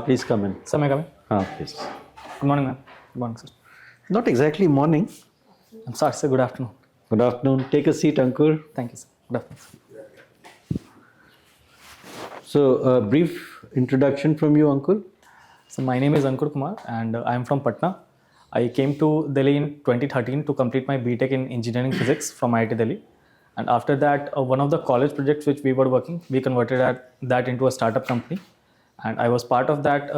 Please come in. Sir, may I come in? Please. Good morning, ma'am. Good morning, sir. Not exactly morning. I'm sorry, sir. Good afternoon. Good afternoon. Take a seat, Ankur. Thank you, sir. Good afternoon, sir. So, a brief introduction from you, Ankur. So, my name is ANKUR KUMAR and I am from Patna. I came to Delhi in 2013 to complete my BTech in Engineering Physics from IIT Delhi. And after that, one of the college projects which we were working, we converted that into a startup company. And I was part of that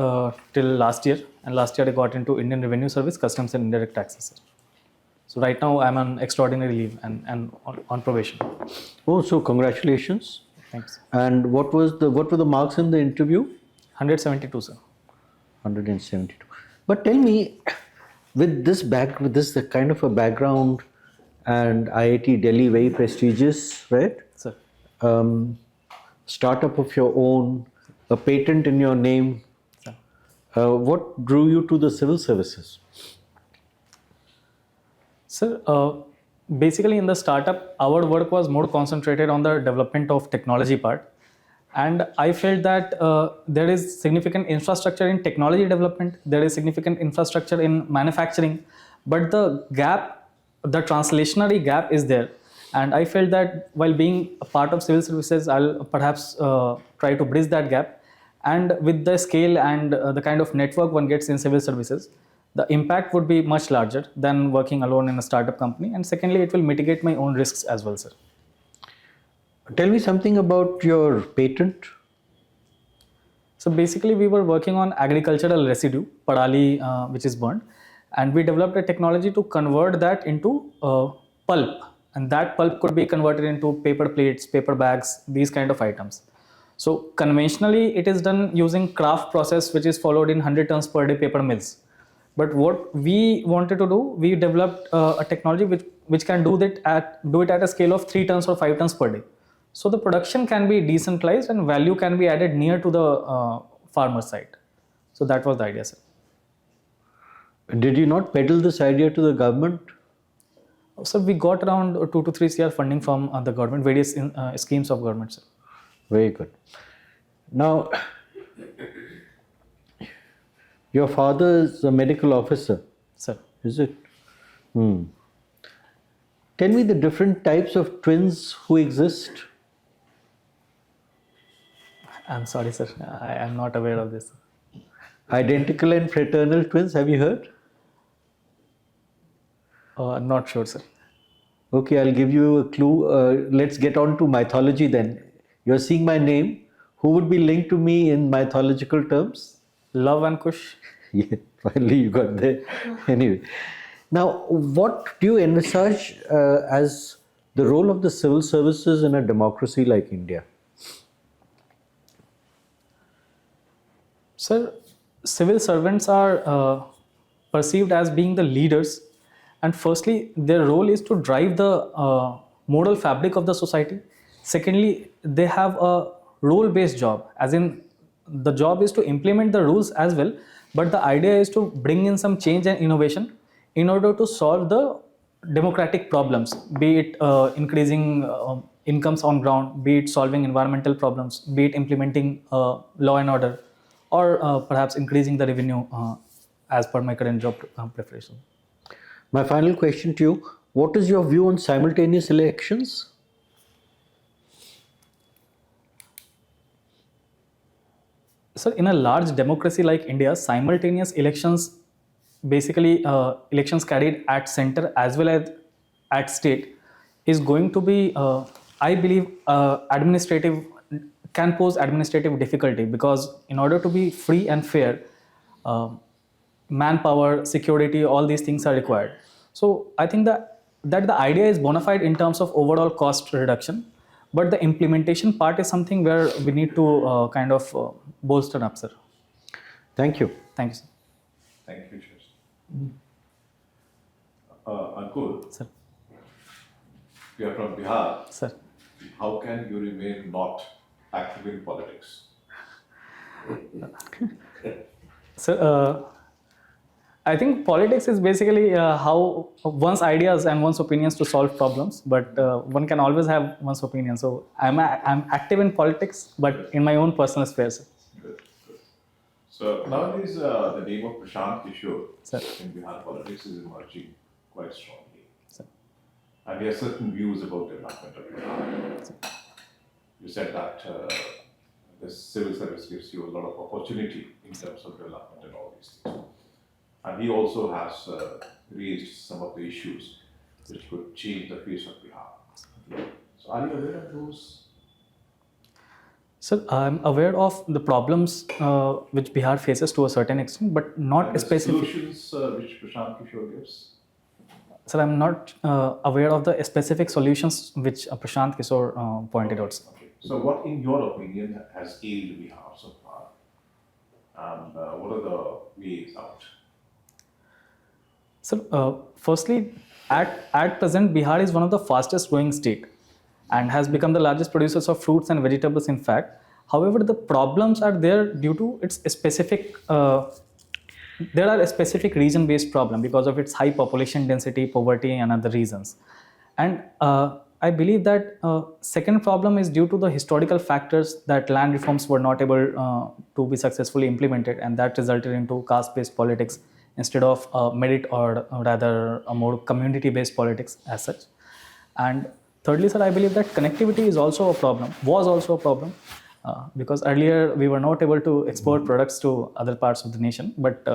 till last year. And last year I got into Indian Revenue Service, Customs and Indirect Taxes. Sir. So right now I'm on extraordinary leave and on probation. Oh, so congratulations. Thanks. And what were the marks in the interview? 172, sir. 172. But tell me, with this kind of a background and IIT Delhi, very prestigious, right? Sir. Startup of your own, a patent in your name. Sir. What drew you to the civil services? Sir, basically in the startup, our work was more concentrated on the development of technology part. And I felt that there is significant infrastructure in technology development, there is significant infrastructure in manufacturing, but the gap, the translationary gap is there. And I felt that while being a part of civil services, I'll perhaps try to bridge that gap. And with the scale and the kind of network one gets in civil services, the impact would be much larger than working alone in a startup company. And secondly, it will mitigate my own risks as well, sir. Tell me something about your patent. So basically, we were working on agricultural residue, padali, which is burnt, and we developed a technology to convert that into pulp, and that pulp could be converted into paper plates, paper bags, these kind of items. So conventionally, it is done using craft process, which is followed in 100 tons per day paper mills. But what we wanted to do, we developed a technology which can do it at a scale of 3 tons or 5 tons per day. So the production can be decentralized and value can be added near to the farmer site. So that was the idea, sir. Did you not peddle this idea to the government? So we got around 2 to 3 CR funding from the government, various schemes of government, sir. Very good. Now, your father is a medical officer. Sir. Is it? Tell me the different types of twins who exist. I'm sorry, sir. I am not aware of this. Identical and fraternal twins, have you heard? Not sure, sir. Okay, I'll give you a clue. Let's get on to mythology then. You're seeing my name. Who would be linked to me in mythological terms? Love and Kush. Yeah, finally you got there. Anyway, now what do you envisage as the role of the civil services in a democracy like India? Sir, civil servants are perceived as being the leaders, and firstly, their role is to drive the moral fabric of the society. Secondly, they have a role-based job, as in the job is to implement the rules as well, but the idea is to bring in some change and innovation in order to solve the democratic problems, be it increasing incomes on ground, be it solving environmental problems, be it implementing law and order, or perhaps increasing the revenue as per my current job preparation. My final question to you, what is your view on simultaneous elections? Sir, in a large democracy like India, simultaneous elections, basically elections carried at center as well as at state, is going to be, I believe, can pose administrative difficulty, because in order to be free and fair, manpower, security, all these things are required. So I think that the idea is bona fide in terms of overall cost reduction, but the implementation part is something where we need to kind of bolster up, sir. Thank you. Thank you, sir. Thank you, Sir. Ankur, Sir. you are from Bihar. Sir. How can you remain not active in politics? Sir, I think politics is basically how one's ideas and one's opinions to solve problems, but one can always have one's opinion. So I'm active in politics, but in my own personal sphere. Good, good. So nowadays, the name of Prashant Kishore Sir. in Bihar politics is emerging quite strongly. Sir. And he has certain views about development of Bihar. Sir. You said that the civil service gives you a lot of opportunity in terms of development and all these things. And he also has raised some of the issues which could change the face of Bihar. So are you aware of those? Sir, I'm aware of the problems which Bihar faces to a certain extent, but not And the specific. solutions which Prashant Kishore gives? Sir, I'm not aware of the specific solutions which Prashant Kishore pointed out. Sir. Okay. So what, in your opinion, has ailed Bihar so far? And what are the ways out? Sir, firstly, at present, Bihar is one of the fastest growing state and has become the largest producers of fruits and vegetables, in fact. However, the problems are there due to its specific, there are a specific region-based problem because of its high population density, poverty, and other reasons. And I believe that second problem is due to the historical factors that land reforms were not able to be successfully implemented, and that resulted into caste-based politics instead of merit, or rather a more community-based politics as such. And thirdly, sir, I believe that connectivity is also a problem, was also a problem, because earlier we were not able to export products to other parts of the nation. But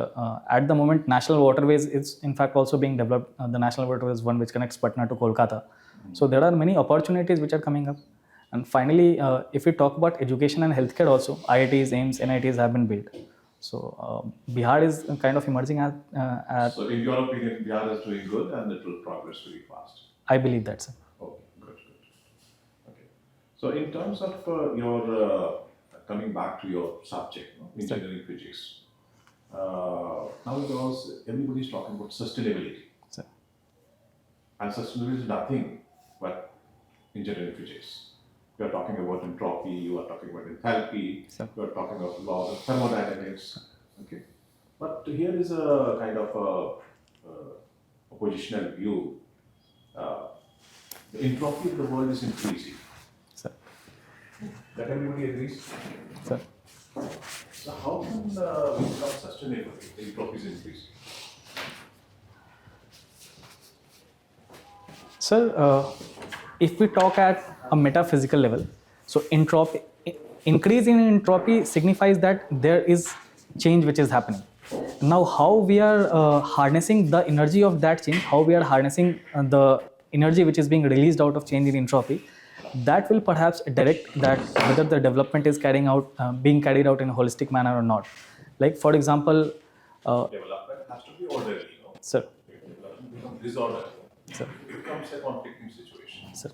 at the moment, national waterways is in fact also being developed. The national waterways, one which connects Patna to Kolkata. So there are many opportunities which are coming up. And finally, if we talk about education and healthcare also, IITs, AIIMS, NITs have been built. So Bihar is kind of emerging as So in your opinion, Bihar is doing good and it will progress very fast? I believe that, sir. Okay, good. Okay. So in terms of your, coming back to your subject, no, engineering physics, now because everybody is talking about sustainability. Sir. And sustainability is nothing but engineering physics. You are talking about entropy, you are talking about enthalpy, Sir. you are talking about laws of thermodynamics. Okay. But here is a kind of a oppositional view. The entropy of the world is increasing. Sir. That everybody agrees? Sir. So how can we become sustainable if the entropy is increasing? Sir, if we talk at a metaphysical level, so entropy, increase in entropy signifies that there is change which is happening. Now, how we are harnessing the energy of that change, how we are harnessing the energy which is being released out of change in entropy, that will perhaps direct that whether the development is being carried out in a holistic manner or not. Like, for example, Development has to be orderly, no? sir, If development becomes disorderly, sir, it becomes a conflicting situation. sir,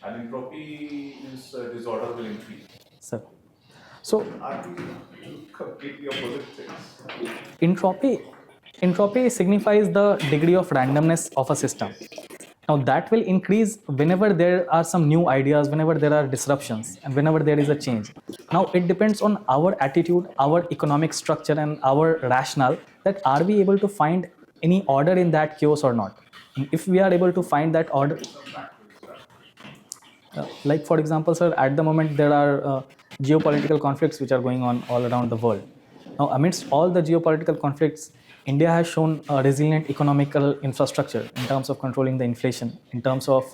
And entropy is disorder will increase. sir. So, Are we two completely opposite things? entropy signifies the degree of randomness of a system. Now that will increase whenever there are some new ideas, whenever there are disruptions, and whenever there is a change. Now it depends on our attitude, our economic structure, and our rationale that are we able to find any order in that chaos or not. And if we are able to find that order, like for example, sir, at the moment there are geopolitical conflicts which are going on all around the world. Now, amidst all the geopolitical conflicts, India has shown a resilient economical infrastructure in terms of controlling the inflation, in terms of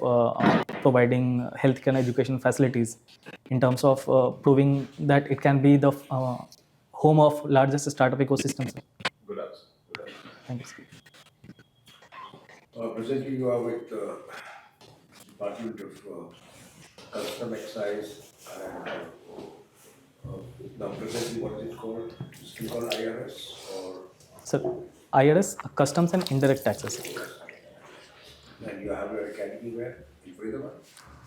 providing healthcare and education facilities, in terms of proving that it can be the home of largest startup ecosystem. Sir. Good answer. Good answer. Thank you, sir. Presently, you are with Department of Custom Excise and now presently what is it called? Is it called IRS or? Sir, IRS, Customs and Indirect Taxes. And you have your academy where? In Faridabad?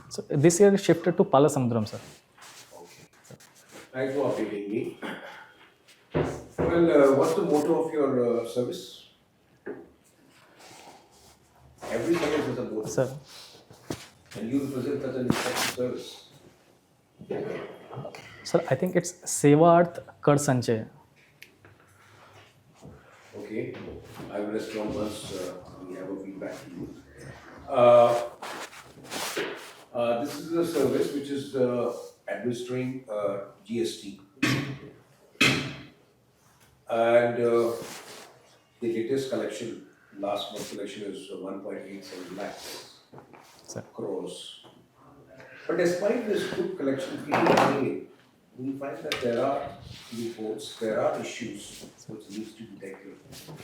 So this year shifted to Palasamudram, sir. Okay. Thanks for updating me. Well, what's the motto of your service? Every service has a motto. Sir. And you represent as an inspection service. Sir, I think it's Sevaarth Kar Sanchay. Okay, I will respond once we have a feedback to you. This is a service which is administering GST. And the latest collection, last month collection is 1.87 lakhs Sir. crores. But despite this good collection coming in, we find that there are reports, there are issues which needs to be tackled.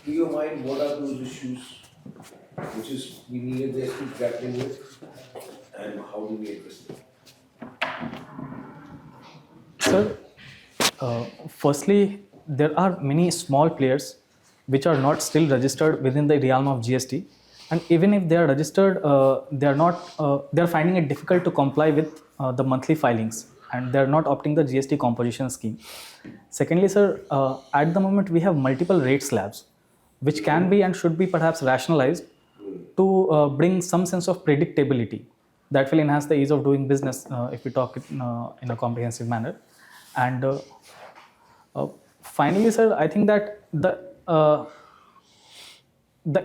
In your mind, what are those issues which is we need to keep grappling with, and how do we address them? Sir, firstly, there are many small players which are not still registered within the realm of GST, and even if they are registered, they are not. They are finding it difficult to comply with the monthly filings, and they are not opting the GST composition scheme. Secondly, sir, at the moment we have multiple rate slabs, which can be and should be perhaps rationalized to bring some sense of predictability that will enhance the ease of doing business if we talk in a comprehensive manner. And finally, sir, I think that the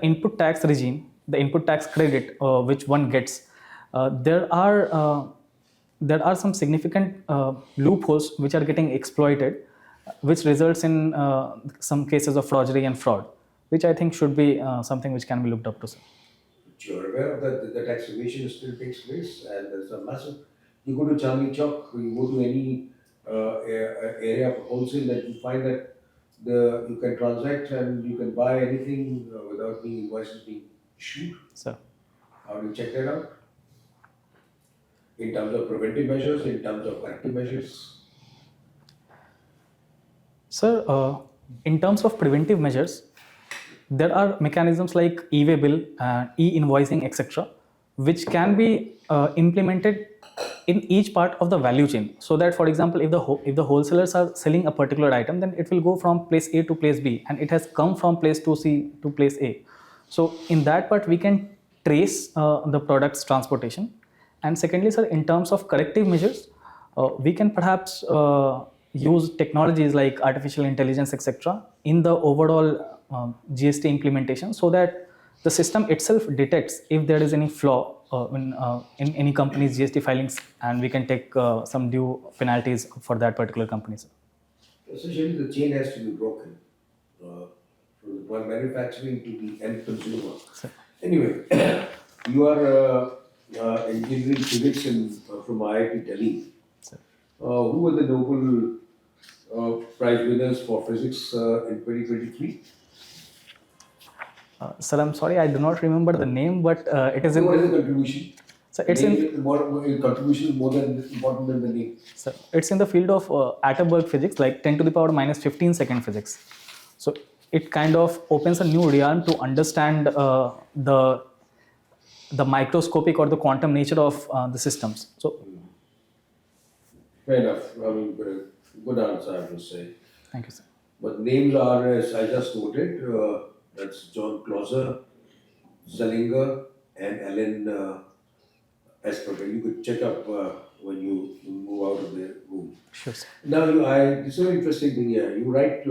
input tax regime, the input tax credit which one gets, there are some significant loopholes which are getting exploited, which results in some cases of forgery and fraud, which I think should be something which can be looked up to, sir. You're aware of that the tax evasion still takes place, and there's a massive. You go to Chandni Chowk, you go to any area of wholesale, that you find that you can transact and you can buy anything without being invoices being issued. Sir. How do you check that out? In terms of preventive measures, in terms of corrective measures. Sir, in terms of preventive measures, there are mechanisms like e-way bill, e-invoicing, etc., which can be implemented in each part of the value chain. So that, for example, if the wholesalers are selling a particular item, then it will go from place A to place B, and it has come from place 2C to place A. So in that part, we can trace the product's transportation. And secondly, sir, in terms of corrective measures, we can perhaps use technologies like artificial intelligence, etc., in the overall GST implementation, so that the system itself detects if there is any flaw in any company's GST filings, and we can take some due penalties for that particular company, sir. Essentially, the chain has to be broken from the one manufacturing to the end consumer. Sir. Anyway, you are engineering physics from IIT Delhi. Sir. Who were the Nobel Prize winners for physics in 2023? Sir, I'm sorry, I do not remember the name, but it is in. What is the contribution? So it's in. Contribution is more than important than the name. So it's in the field of Atterberg physics, like 10 to the power minus 15 second physics. So it kind of opens a new realm to understand the microscopic or the quantum nature of the systems. So. Fair enough. I mean, good answer, I have to say. Thank you, sir. But names are, as I just noted, that's John Clauser, Zellinger, and Alan Asperger. You could check up when you move out of the room. Sure, sir. Now, this is an interesting thing here. You write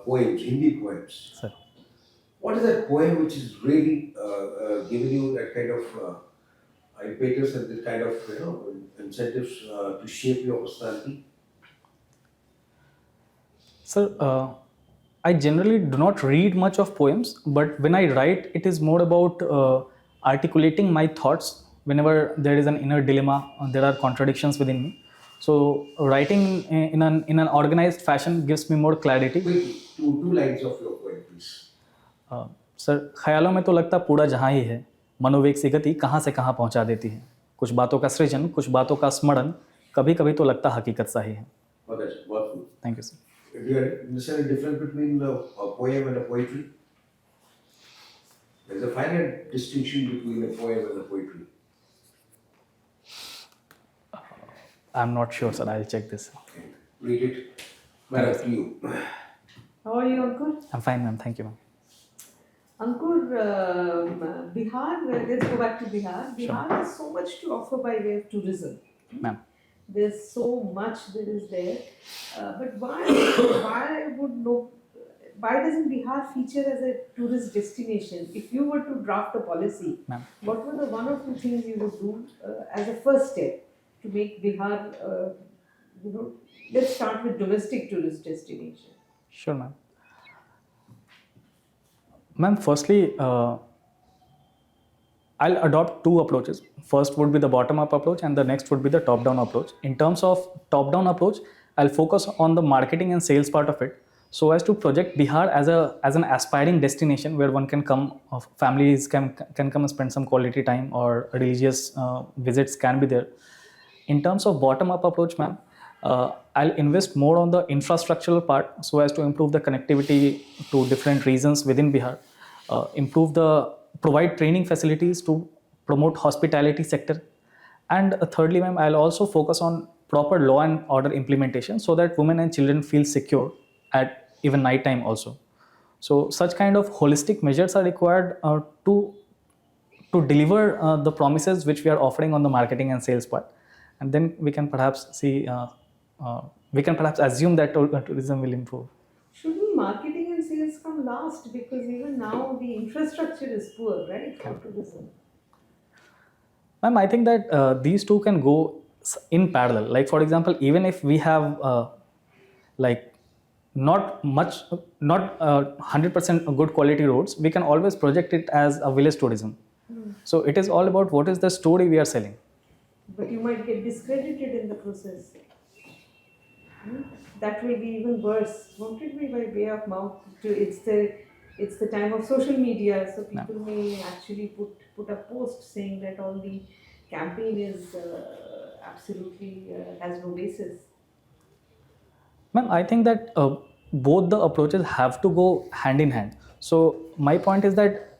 poems, Hindi poems. Sir. What is that poem which is really giving you that kind of impetus and the kind of incentives to shape your personality? Sir, I generally do not read much of poems, but when I write, it is more about articulating my thoughts whenever there is an inner dilemma, there are contradictions within me. So writing in an organized fashion gives me more clarity. Wait, two lines of your poem, please. Sir, ख्यालों में तो लगता पूरा जहाँ ही है, मनोवेग सी गति कहाँ से कहाँ पहुँचा देती है, कुछ बातों का सृजन, कुछ बातों का स्मरण, कभी कभी तो लगता हकीकत सा ही है. Thank you, sir. Do you understand the difference between a poem and a poetry? There's a fine distinction between a poem and a poetry. I'm not sure, sir. I'll check this. Okay. Read it. Madam, to you. How are you, Ankur? I'm fine, ma'am. Thank you, ma'am. Ankur, Bihar, let's go back to Bihar. Bihar has so much to offer by way of tourism. Ma'am. There's so much that is there. But why doesn't Bihar feature as a tourist destination? If you were to draft a policy, what were the one or two things you would do as a first step to make Bihar, let's start with domestic tourist destination? Sure, ma'am. Ma'am, firstly, I'll adopt two approaches. First would be the bottom-up approach, and the next would be the top-down approach. In terms of top-down approach, I'll focus on the marketing and sales part of it, so as to project Bihar as an aspiring destination where one can come, families can come and spend some quality time, or religious visits can be there. In terms of bottom-up approach, ma'am, I'll invest more on the infrastructural part so as to improve the connectivity to different regions within Bihar, provide training facilities to promote hospitality sector, and thirdly, ma'am, I'll also focus on proper law and order implementation so that women and children feel secure at even night time also. So such kind of holistic measures are required to deliver the promises which we are offering on the marketing and sales part, and then we can perhaps assume that tourism will improve. Shouldn't marketing and sales come last? Because even now the infrastructure is poor, right, for tourism? Ma'am, I think that these two can go in parallel. Like, for example, even if we have not 100% good quality roads, we can always project it as a village tourism. So it is all about what is the story we are selling. But you might get discredited in the process. That will be even worse. Won't it be by way of mouth? It's the time of social media, so people may actually put a post saying that all the campaign is absolutely has no basis. Ma'am, I think that both the approaches have to go hand in hand. So my point is that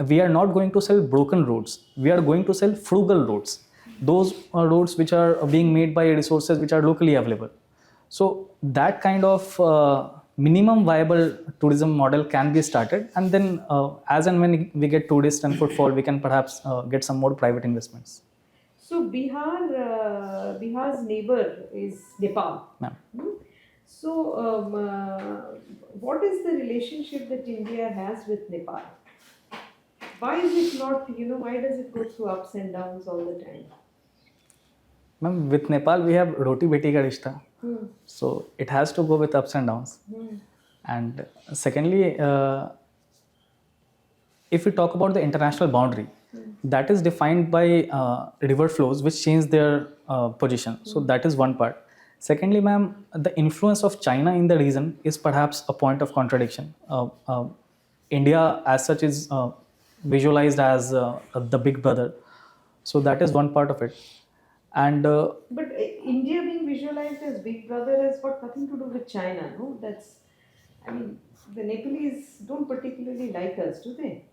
we are not going to sell broken roads. We are going to sell frugal roads. Those are roads which are being made by resources which are locally available. So that kind of minimum viable tourism model can be started, and then as and when we get tourists and footfall, we can perhaps get some more private investments. So Bihar's neighbor is Nepal. Ma'am. So what is the relationship that India has with Nepal? Why is it not, why does it go through ups and downs all the time? Ma'am, with Nepal, we have roti beti ka rishta. So it has to go with ups and downs. And secondly, if we talk about the international boundary, that is defined by river flows which change their position. So that is one part. Secondly, ma'am, the influence of China in the region is perhaps a point of contradiction. India as such is visualized as the big brother. So that is one part of it. And but India being visualized as big brother has got nothing to do with China, no? The Nepalese don't particularly like us, do they?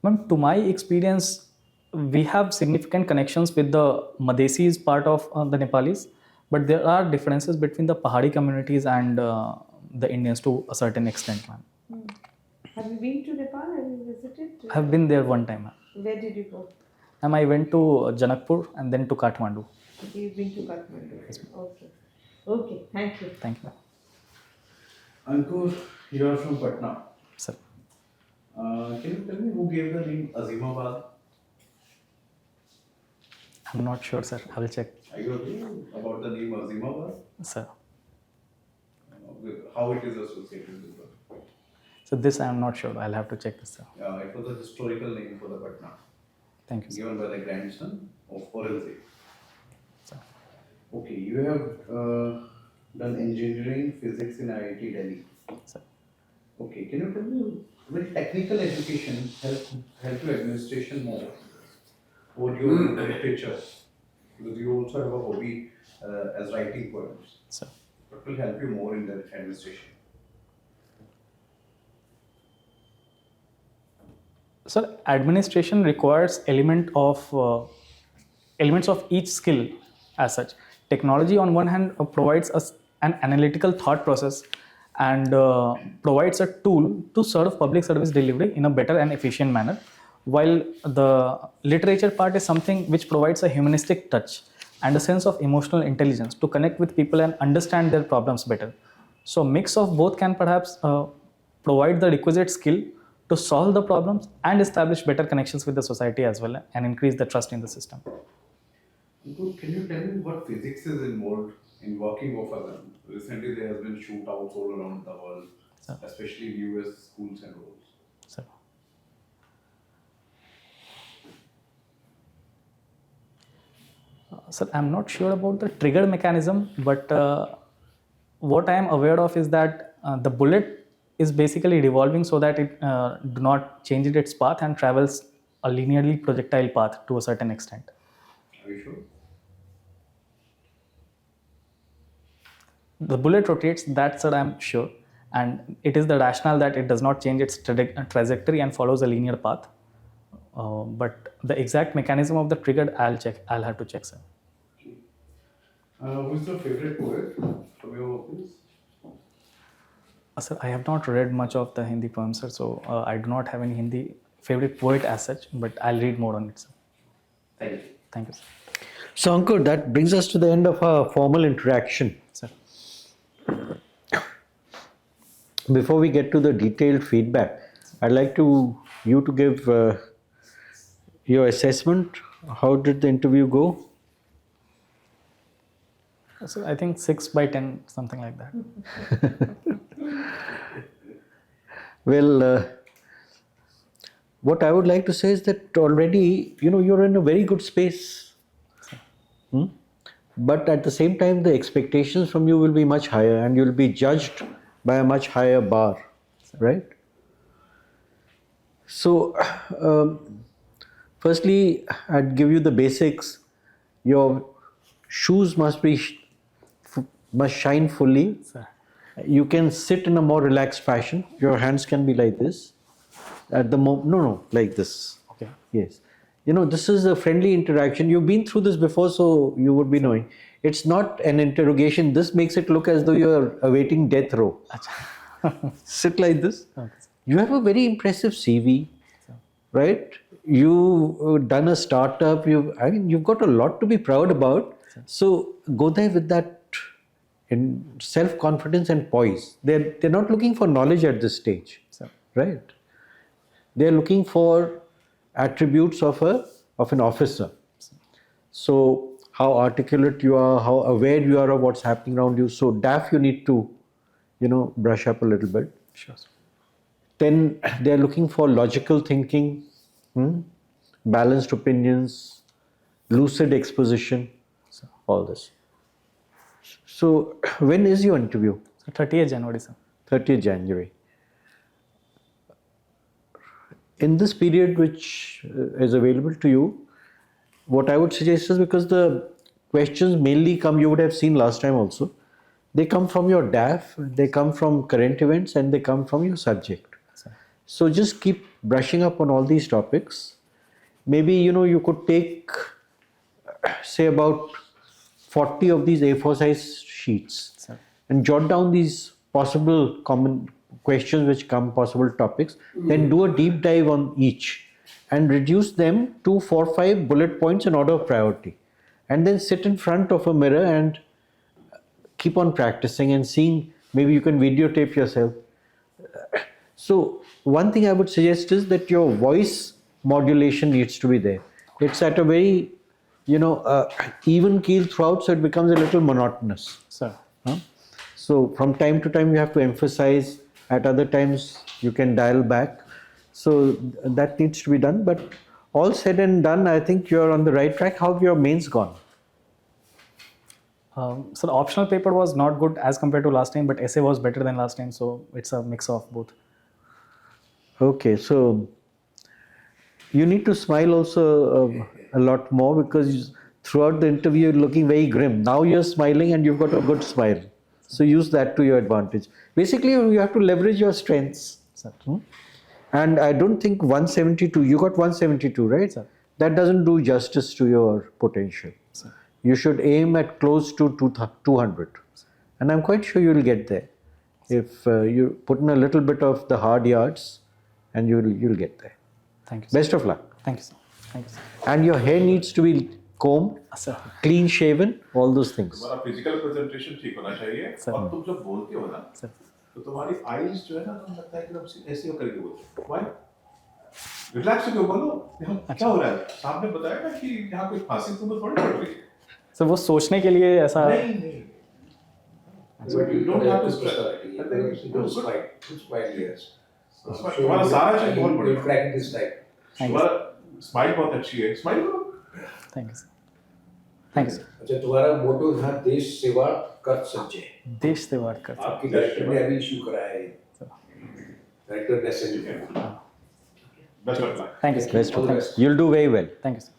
Ma'am, to my experience, we have significant connections with the Madhesis part of the Nepalis, but there are differences between the Pahari communities and the Indians to a certain extent, ma'am. Have you been to Nepal? Have you visited? I have been there one time, ma'am. Where did you go? Ma'am, I went to Janakpur and then to Kathmandu. You've been to Kathmandu. Yes, okay. Okay, thank you. Thank you, ma'am. Ankur, you are from Patna. Sir. Can you tell me who gave the name Azimabad? I'm not sure, sir. I will check. Are you agree about the name Azimabad? Sir. How it is associated with the... So this I am not sure. I'll have to check this, sir. it was a historical name for the Patna, Thank you, sir. given by the grandson of Aurangzeb. Sir. Okay, you have done engineering physics in IIT Delhi. Sir. Okay, can you tell me, will technical education help your administration more? Or your literature? Because you also have a hobby as writing poems. Sir. What will help you more in the administration? Sir, administration requires elements of each skill as such. Technology on one hand provides us an analytical thought process and provides a tool to serve public service delivery in a better and efficient manner, while the literature part is something which provides a humanistic touch and a sense of emotional intelligence to connect with people and understand their problems better. So mix of both can perhaps provide the requisite skill to solve the problems and establish better connections with the society as well and increase the trust in the system. Can you tell me what physics is involved in working over them. Recently, there has been shootouts all around the world, Sir. especially in US schools and roles. Sir. Sir, I'm not sure about the trigger mechanism, but what I am aware of is that the bullet is basically revolving so that it do not change its path and travels a linearly projectile path to a certain extent. Are you sure? The bullet rotates, that's what I'm sure, and it is the rationale that it does not change its trajectory and follows a linear path. But the exact mechanism of the trigger, I'll have to check, sir. Who's your favorite poet from your office? Sir, I have not read much of the Hindi poems, sir, so I do not have any Hindi favorite poet as such, but I'll read more on it, sir. Thank you. Thank you, sir. So, Ankur, that brings us to the end of our formal interaction. Sir. Before we get to the detailed feedback, I'd like you to give your assessment. How did the interview go? So I think 6 by 10, something like that. Well, what I would like to say is that already, you're in a very good space. But at the same time, the expectations from you will be much higher and you'll be judged by a much higher bar, right? So, firstly, I'd give you the basics. Your shoes must shine fully. Sir. You can sit in a more relaxed fashion. Your hands can be like this. At the moment, no, like this. Okay. Yes. This is a friendly interaction. You've been through this before, so you would be knowing. It's not an interrogation. This makes it look as though you're awaiting death row. Sit like this. Okay. You have a very impressive CV, right? You've done a startup. You've got a lot to be proud about. So go there with that in self-confidence and poise. They're not looking for knowledge at this stage, right? They're looking for attributes of an officer. So how articulate you are, how aware you are of what's happening around you. So DAF you need to, brush up a little bit. Sure, sir. Then they're looking for logical thinking, balanced opinions, lucid exposition, all this. So when is your interview? So 30th January, sir. 30th January. In this period which is available to you, what I would suggest is, because the questions mainly come, you would have seen last time also, they come from your DAF, they come from current events, and they come from your subject. So just keep brushing up on all these topics. Maybe, you could take, say, about 40 of these A4 size sheets and jot down these possible common questions which come, possible topics, then do a deep dive on each and reduce them to 4 or 5 bullet points in order of priority. And then sit in front of a mirror and keep on practicing and seeing, maybe you can videotape yourself. So one thing I would suggest is that your voice modulation needs to be there. It's at a very, even keel throughout, so it becomes a little monotonous. Sir. So from time to time you have to emphasize, at other times you can dial back. So that needs to be done. But all said and done, I think you're on the right track. How have your mains gone? So the optional paper was not good as compared to last time, but essay was better than last time. So it's a mix of both. Okay, so you need to smile also a lot more, because throughout the interview you're looking very grim. Now you're smiling and you've got a good smile. So use that to your advantage. Basically, you have to leverage your strengths. And I don't think 172, you got 172, right? Sir. That doesn't do justice to your potential. Sir. You should aim at close to 200. And I'm quite sure you'll get there. If you put in a little bit of the hard yards, and you'll get there. Thank you, sir. Best of luck. Thank you, sir. Thank you, sir. And your hair needs to be combed, Sir. clean shaven, all those things. तुम्हारा physical presentation ठीक होना चाहिए sir. और तुम जब बोलते हो ना सर। तो तुम्हारी आईज जो है ना, तुम लगता है कि तुम ऐसे करके बोलते हो। व्हाई? रिलैक्स होकर बोलो। यहाँ क्या हो रहा है? साहब ने बताया ना कि यहाँ कोई फांसी तुम्हें थोड़ी पड़ रही है। सर वो सोचने के लिए ऐसा नहीं, But You don't have to stress. personality. I think Good smile. Good smile, yes. तुम्हारा सारा चीज बहुत You'll बढ़िया crack this time. Thank you. तुम्हारा स्माइल बहुत अच्छी है स्माइल करो thank you sir thank you sir अच्छा तुम्हारा मोटो था देश सेवा कर सच्चे. देश सेवा कर आपकी डायरेक्टर ने अभी इशू कराया है. डायरेक्टर ने सेंड किया. Best of luck thank you sir Best All of the luck. best. You'll do very well. Thank you sir